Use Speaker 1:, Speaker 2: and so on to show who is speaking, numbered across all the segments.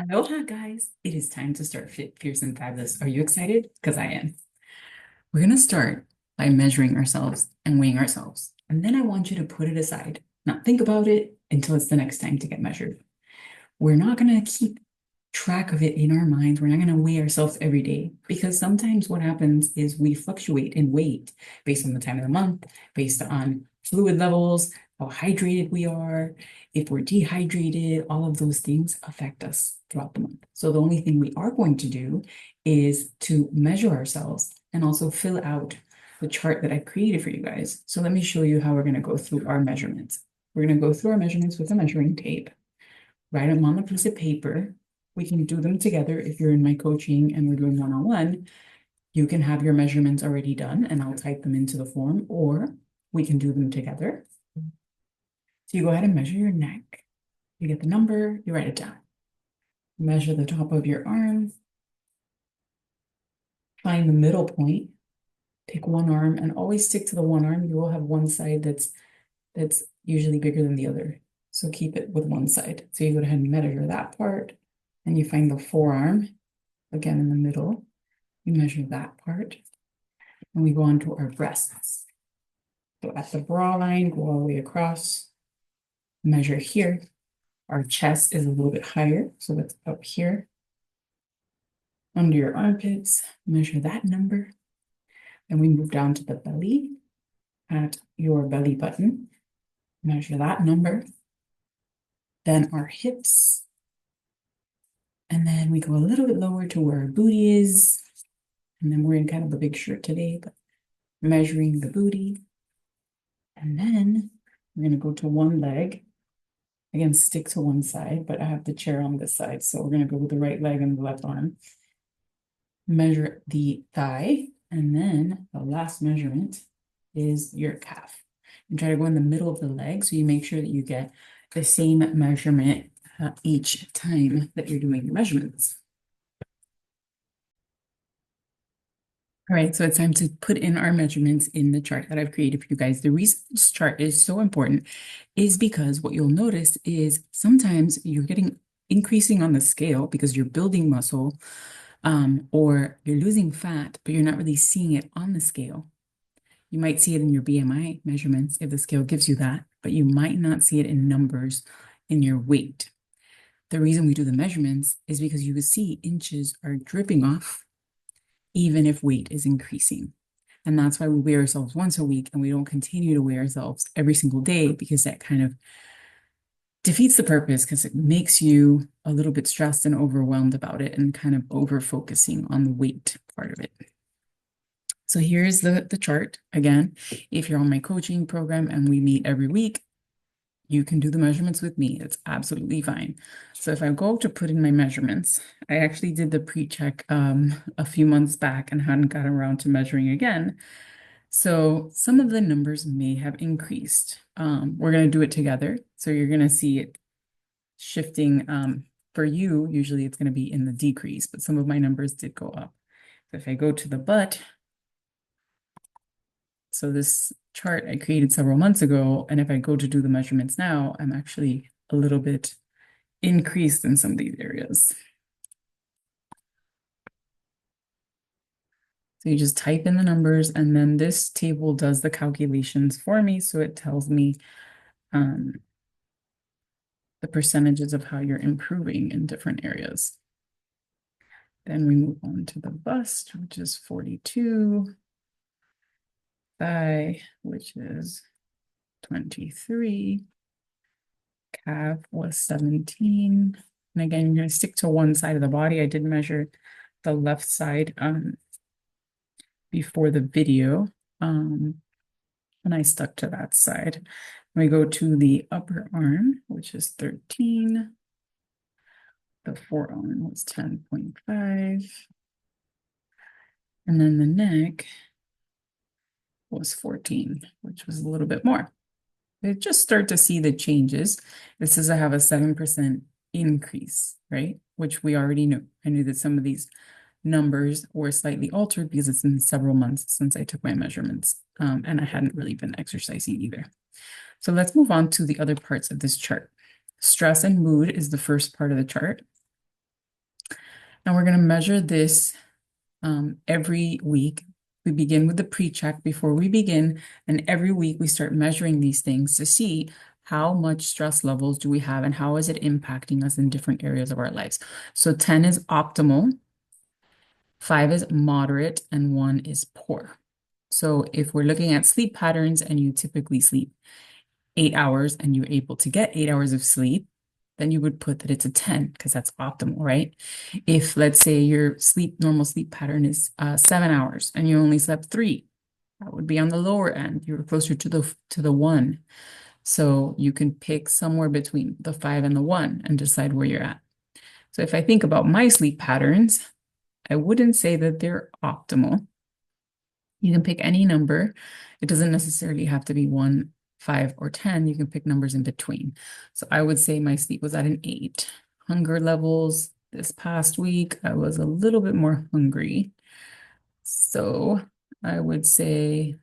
Speaker 1: Aloha, guys. It is time to start Fit, Fierce, and Fabulous. Are you excited? Because I am. We're going to start by measuring ourselves and weighing ourselves. And then I want you to put it aside, not think about it until it's the next time to get measured. We're not going to keep track of it in our minds. We're not going to weigh ourselves every day because sometimes what happens is we fluctuate in weight based on the time of the month, based on fluid levels, how hydrated we are, if we're dehydrated, all of those things affect us throughout the month. So the only thing we are going to do is to measure ourselves and also fill out the chart that I created for you guys. So let me show you how we're going to go through our measurements. We're going to go through our measurements with a measuring tape, write them on a piece of paper. We can do them together. If you're in my coaching and we're doing one-on-one, you can have your measurements already done and I'll type them into the form, or we can do them together. So you go ahead and measure your neck. You get the number, you write it down. Measure the top of your arm. Find the middle point. Pick one arm and always stick to the one arm. You will have one side that's usually bigger than the other. So keep it with one side. So you go ahead and measure that part and you find the forearm, again in the middle. You measure that part and we go on to our breasts. So at the bra line, go all the way across, measure here. Our chest is a little bit higher, so that's up here. Under your armpits, measure that number. And we move down to the belly at your belly button. Measure that number. Then our hips. And then we go a little bit lower to where our booty is. And then we're in kind of a big shirt today, but measuring the booty. And then we're going to go to one leg. Again, stick to one side, but I have the chair on this side. So we're going to go with the right leg and the left arm. Measure the thigh. And then the last measurement is your calf. And try to go in the middle of the leg so you make sure that you get the same measurement each time that you're doing your measurements. All right, so it's time to put in our measurements in the chart that I've created for you guys. The reason this chart is so important is because what you'll notice is sometimes you're getting increasing on the scale because you're building muscle, or you're losing fat, but you're not really seeing it on the scale. You might see it in your BMI measurements if the scale gives you that, but you might not see it in numbers in your weight. The reason we do the measurements is because you can see inches are dripping off even if weight is increasing. And that's why we weigh ourselves once a week and we don't continue to weigh ourselves every single day, because that kind of defeats the purpose, because it makes you a little bit stressed and overwhelmed about it and kind of over focusing on the weight part of it. So here's the chart. Again, if you're on my coaching program and we meet every week, you can do the measurements with me. It's absolutely fine. So if I go to put in my measurements, I actually did the pre-check a few months back and hadn't gotten around to measuring again. So some of the numbers may have increased. We're going to do it together. So you're going to see it shifting. For you, usually it's going to be in the decrease, but some of my numbers did go up. So if I go to the butt, so this chart I created several months ago, and if I go to do the measurements now, I'm actually a little bit increased in some of these areas. So you just type in the numbers, and then this table does the calculations for me. So it tells me the percentages of how you're improving in different areas. Then we move on to the bust, which is 42. Thigh, which is 23. Calf was 17. And again, you're going to stick to one side of the body. I did measure the left side before the video, and I stuck to that side. We go to the upper arm, which is 13. The forearm was 10.5. And then the neck was 14, which was a little bit more. They just start to see the changes. It says I have a 7% increase, right? Which we already knew. I knew that some of these numbers were slightly altered because it's been several months since I took my measurements, and I hadn't really been exercising either. So let's move on to the other parts of this chart. Stress and mood is the first part of the chart. Now we're going to measure this every week. We begin with the pre-check before we begin, and every week we start measuring these things to see how much stress levels do we have and how is it impacting us in different areas of our lives. So 10 is optimal, 5 is moderate, and 1 is poor. So if we're looking at sleep patterns and you typically sleep 8 hours and you're able to get 8 hours of sleep, then you would put that it's a 10 because that's optimal, right? If let's say your normal sleep pattern is 7 hours and you only slept three, that would be on the lower end. You're closer to the one. So you can pick somewhere between the 5 and the 1 and decide where you're at. So if I think about my sleep patterns, I wouldn't say that they're optimal. You can pick any number. It doesn't necessarily have to be 1, 5, or 10. You can pick numbers in between. So I would say my sleep was at an 8. Hunger levels this past week, I was a little bit more hungry. So I would say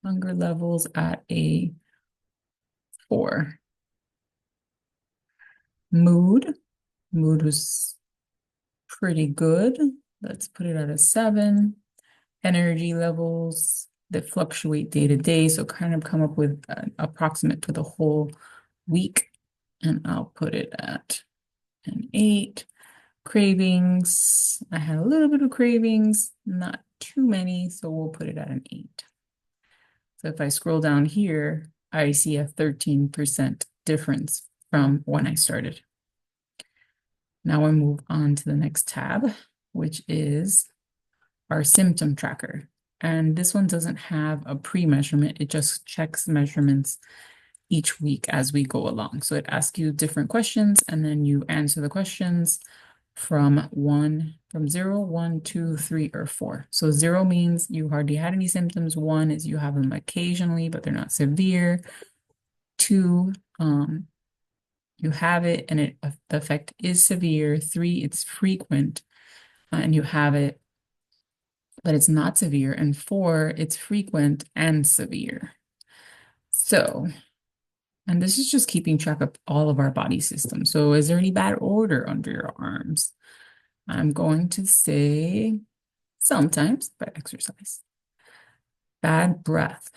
Speaker 1: hunger levels at a 4. Mood. Mood was pretty good. Let's put it at a 7. Energy levels that fluctuate day to day. So kind of come up with an approximate for the whole week. And I'll put it at an 8. Cravings. I had a little bit of cravings, not too many, so we'll put it at an 8. So if I scroll down here, I see a 13% difference from when I started. Now I move on to the next tab, which is our symptom tracker. And this one doesn't have a pre-measurement. It just checks measurements each week as we go along. So it asks you different questions and then you answer the questions from 0, 1, 2, 3, or 4. So 0 means you hardly had any symptoms. 1 is you have them occasionally, but they're not severe. 2, you have it and the effect is severe. 3, it's frequent and you have it, but it's not severe. And 4, it's frequent and severe. So, and this is just keeping track of all of our body systems. So is there any bad odor under your arms? I'm going to say sometimes by exercise. Bad breath.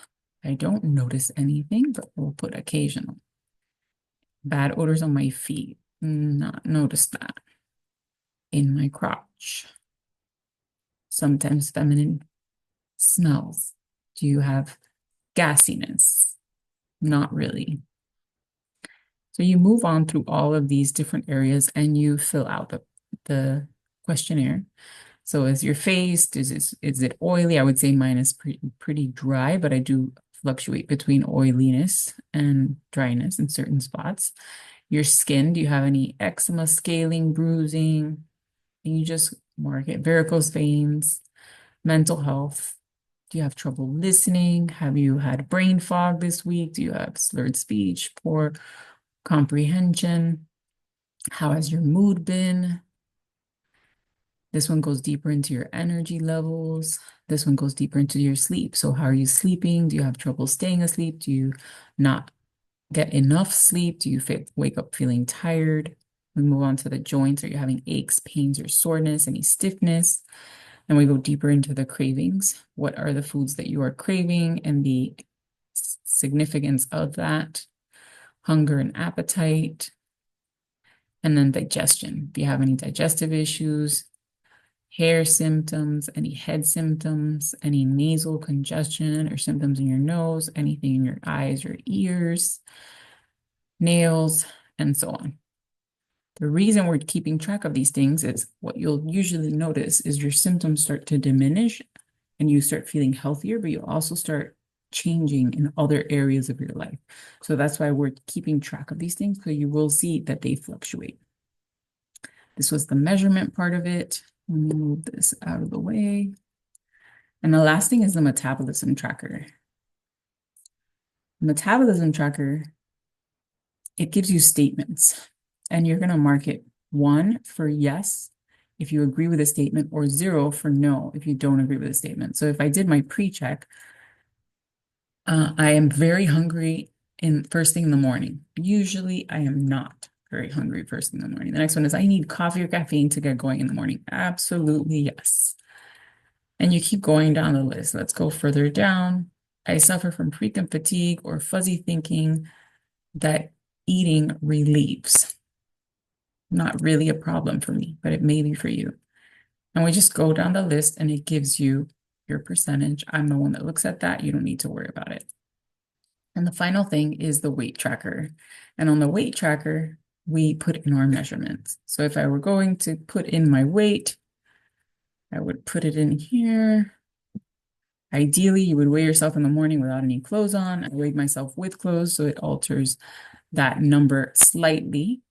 Speaker 1: I don't notice anything, but we'll put occasional. Bad odors on my feet. Not notice that. In my crotch. Sometimes feminine smells. Do you have gassiness? Not really. So you move on through all of these different areas and you fill out the questionnaire. So is your face, is it oily? I would say mine is pretty dry, but I do fluctuate between oiliness and dryness in certain spots. Your skin, do you have any eczema, scaling, bruising? And you just mark it. Varicose veins, mental health. Do you have trouble listening? Have you had brain fog this week? Do you have slurred speech, poor comprehension? How has your mood been? This one goes deeper into your energy levels. This one goes deeper into your sleep. So how are you sleeping? Do you have trouble staying asleep? Do you not get enough sleep? Do you wake up feeling tired? We move on to the joints. Are you having aches, pains, or soreness, any stiffness? And we go deeper into the cravings. What are the foods that you are craving and the significance of that? Hunger and appetite. And then digestion. Do you have any digestive issues? Hair symptoms, any head symptoms, any nasal congestion or symptoms in your nose, anything in your eyes or ears, nails, and so on. The reason we're keeping track of these things is what you'll usually notice is your symptoms start to diminish and you start feeling healthier, but you also start changing in other areas of your life. So that's why we're keeping track of these things, because you will see that they fluctuate. This was the measurement part of it. Let me move this out of the way. And the last thing is the metabolism tracker. Metabolism tracker, it gives you statements and you're going to mark it 1 for yes if you agree with a statement or 0 for no if you don't agree with a statement. So if I did my pre-check, I am very hungry in first thing in the morning. Usually I am not. very hungry first in the morning. The next one is I need coffee or caffeine to get going in the morning. Absolutely, yes. And you keep going down the list. Let's go further down. I suffer from frequent fatigue or fuzzy thinking that eating relieves. Not really a problem for me, but it may be for you. And we just go down the list and it gives you your percentage. I'm the one that looks at that. You don't need to worry about it. And the final thing is the weight tracker. And on the weight tracker, we put in our measurements. So if I were going to put in my weight, I would put it in here. Ideally, you would weigh yourself in the morning without any clothes on. I weighed myself with clothes, so it alters that number slightly.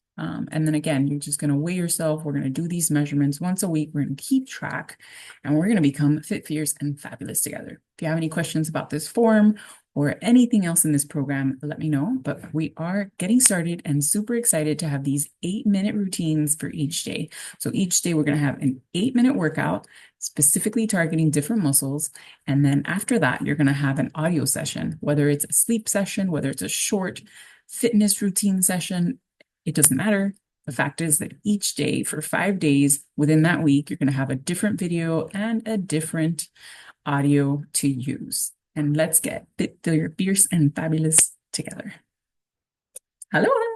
Speaker 1: And then again, you're just going to weigh yourself. We're going to do these measurements once a week. We're going to keep track and we're going to become fit, fierce, and fabulous together. If you have any questions about this form or anything else in this program, let me know. But we are getting started and super excited to have these 8-minute routines for each day. So each day we're going to have an 8-minute workout specifically targeting different muscles. And then after that, you're going to have an audio session, whether it's a sleep session, whether it's a short fitness routine session, it doesn't matter. The fact is that each day for 5 days within that week, you're going to have a different video and a different audio to use. And let's get fit, fierce, and fabulous together. Hello.